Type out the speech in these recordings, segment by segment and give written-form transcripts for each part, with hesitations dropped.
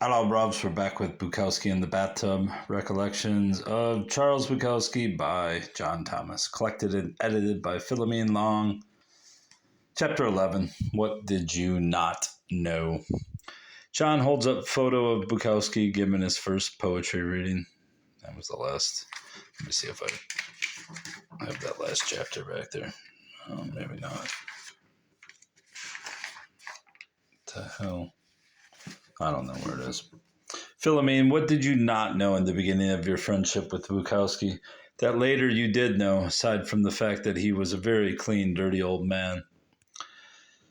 Hello, Robs. We're back with Bukowski in the Bathtub. Recollections of Charles Bukowski by John Thomas. Collected and edited by Philomene Long. Chapter 11. What did you not know? John holds up a photo of Bukowski giving his first poetry reading. That was the last. Let me see if I have that last chapter back there. Oh, maybe not. What the hell? I don't know where it is. Philomene, what did you not know in the beginning of your friendship with Bukowski that later you did know, aside from the fact that he was a very clean, dirty old man?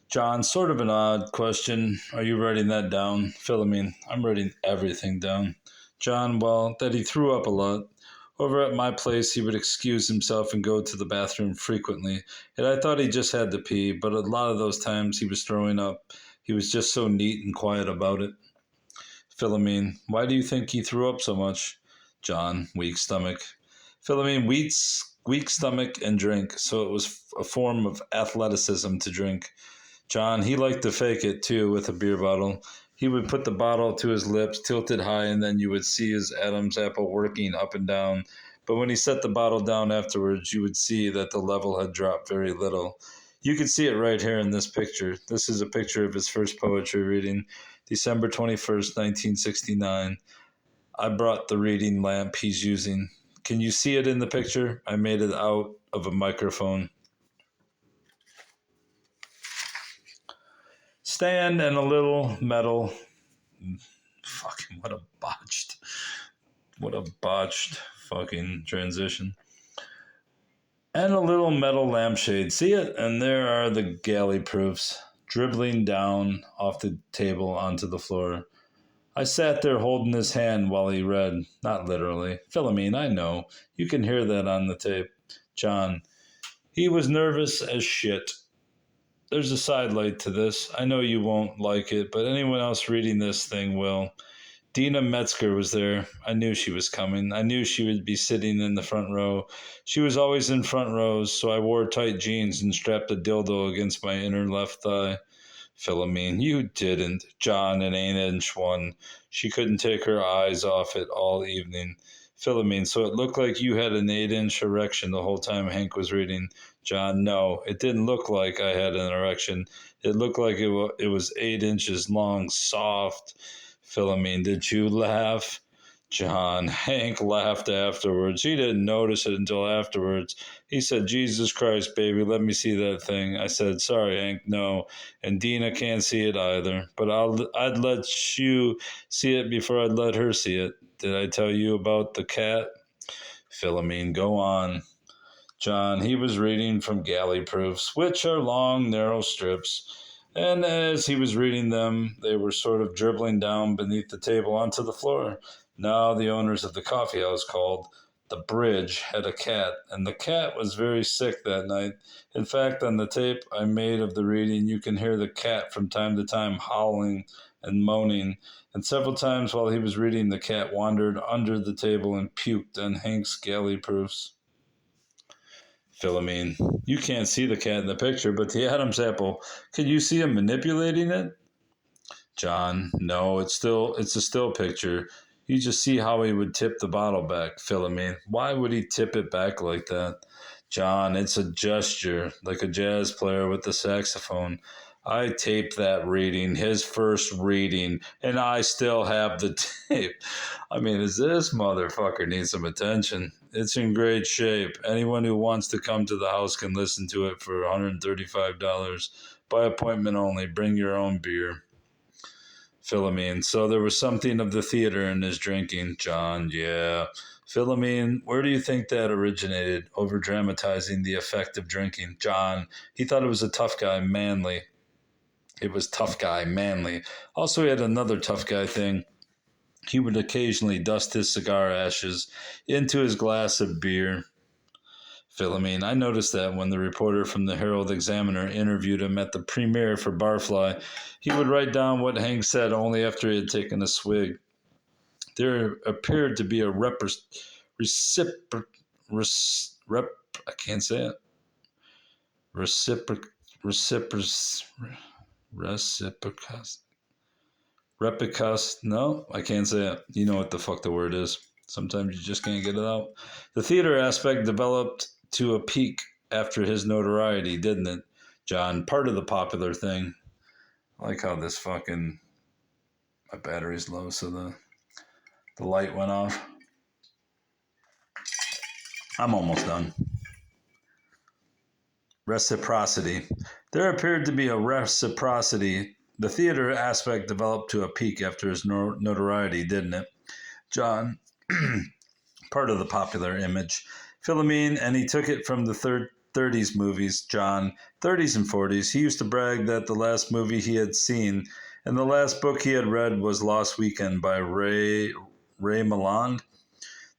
John, sort of an odd question. Are you writing that down? Philomene, I'm writing everything down. John, well, that he threw up a lot. Over at my place, he would excuse himself and go to the bathroom frequently, and I thought he just had to pee, but a lot of those times he was throwing up. He was just so neat and quiet about it. Philomene, why do you think he threw up so much? John, weak stomach. Philomene, weak stomach and drink, so it was a form of athleticism to drink. John, he liked to fake it too with a beer bottle. He would put the bottle to his lips, tilted high, and then you would see his Adam's apple working up and down. But when he set the bottle down afterwards, you would see that the level had dropped very little. You can see it right here in this picture. This is a picture of his first poetry reading, December 21st, 1969. I brought the reading lamp he's using. Can you see it in the picture? I made it out of a microphone stand and a little metal. Fucking what a botched fucking transition. And a little metal lampshade. See it? And there are the galley proofs dribbling down off the table onto the floor. I sat there holding his hand while he read. Not literally. Philomene, I know. You can hear that on the tape. John, he was nervous as shit. There's a sidelight to this. I know you won't like it, but anyone else reading this thing will. Dina Metzger was there. I knew she was coming. I knew she would be sitting in the front row. She was always in front rows, so I wore tight jeans and strapped a dildo against my inner left thigh. Philomene, you didn't. John, an 8-inch one. She couldn't take her eyes off it all evening. Philomene, so it looked like you had an 8-inch erection the whole time Hank was reading. John, no, it didn't look like I had an erection. It looked like it was 8 inches long, soft. Philomene, did you laugh? John, Hank laughed afterwards. He didn't notice it until afterwards. He said, Jesus Christ, baby, let me see that thing. I said, sorry, Hank, no. And Dina can't see it either. But I'd let you see it before I'd let her see it. Did I tell you about the cat? Philomene, go on. John, he was reading from galley proofs, which are long, narrow strips. And as he was reading them, they were sort of dribbling down beneath the table onto the floor. Now the owners of the coffee house called. The Bridge had a cat, and the cat was very sick that night. In fact, on the tape I made of the reading, you can hear the cat from time to time howling and moaning, and several times while he was reading, the cat wandered under the table and puked on Hank's galley proofs. Philomene, you can't see the cat in the picture, but the Adam's apple, can you see him manipulating it? John, no, it's a still picture. You just see how he would tip the bottle back. Philomene, why would he tip it back like that? John, it's a gesture, like a jazz player with the saxophone. I taped that reading, his first reading, and I still have the tape. I mean, this motherfucker needs some attention. It's in great shape. Anyone who wants to come to the house can listen to it for $135. By appointment only. Bring your own beer. Philomene, so there was something of the theater in his drinking. John, yeah. Philomene, where do you think that originated? Over dramatizing the effect of drinking. John, he thought it was a tough guy, manly. It was tough guy, manly. Also, he had another tough guy thing. He would occasionally dust his cigar ashes into his glass of beer. Philomene, I noticed that when the reporter from the Herald Examiner interviewed him at the premiere for Barfly, he would write down what Hank said only after he had taken a swig. There appeared to be a I can't say it. Reciprocity Repicus. No, I can't say it. You know what the fuck the word is. Sometimes you just can't get it out. The theater aspect developed to a peak after his notoriety, didn't it, John? Part of the popular thing. I like how this fucking my battery's low, so the light went off. I'm almost done. Reciprocity. There appeared to be a reciprocity. The theater aspect developed to a peak after his notoriety, didn't it, John? Part of the popular image. Philomene, and he took it from the 30s movies, John. 30s and 40s. He used to brag that the last movie he had seen and the last book he had read was Lost Weekend by Ray Milland.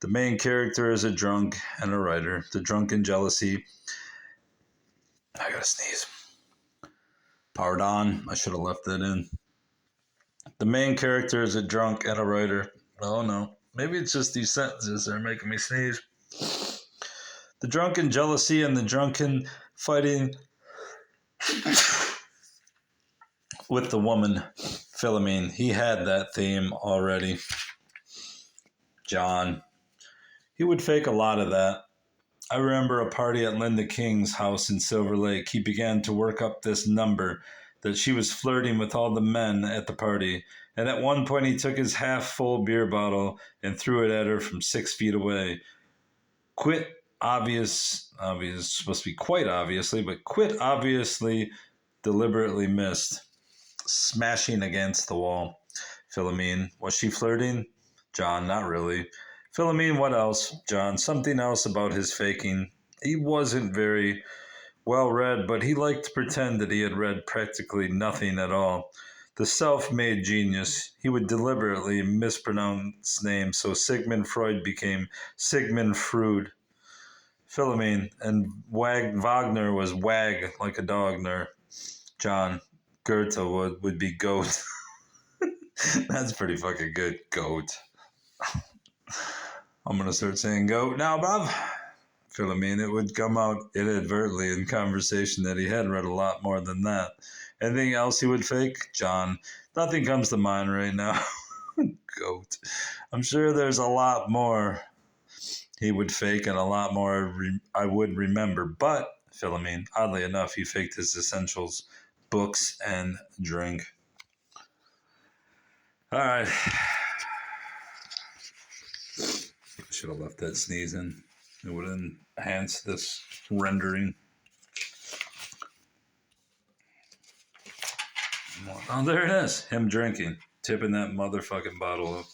The main character is a drunk and a writer. The drunken jealousy. I gotta sneeze. Pardon. I should have left that in. The main character is a drunk and a writer. Oh no. Maybe it's just these sentences that are making me sneeze. The drunken jealousy and the drunken fighting with the woman, Philomene. He had that theme already. John. He would fake a lot of that. I remember a party at Linda King's house in Silver Lake. He began to work up this number that she was flirting with all the men at the party. And at one point he took his half-full beer bottle and threw it at her from 6 feet away. Quit supposed to be quite obviously, but quit obviously deliberately missed. Smashing against the wall. Philomene, was she flirting? John, not really. Philomene, what else? John, something else about his faking. He wasn't very well read, but he liked to pretend that he had read practically nothing at all. The self-made genius. He would deliberately mispronounce names, so Sigmund Freud became Sigmund Freud. Philomene, and Wagner was wag like a dogner. John, Goethe would be goat. That's pretty fucking good. Goat. I'm going to start saying goat now, Bob. Philomene, it would come out inadvertently in conversation that he had read a lot more than that. Anything else he would fake? John, nothing comes to mind right now. Goat. I'm sure there's a lot more he would fake and a lot more I would remember. But, Philomene, oddly enough, he faked his essentials, books, and drink. All right. Should have left that sneeze in. It would enhance this rendering. Oh, there it is. Him drinking. Tipping that motherfucking bottle up.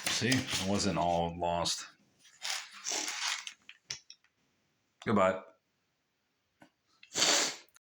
See? It wasn't all lost. Goodbye.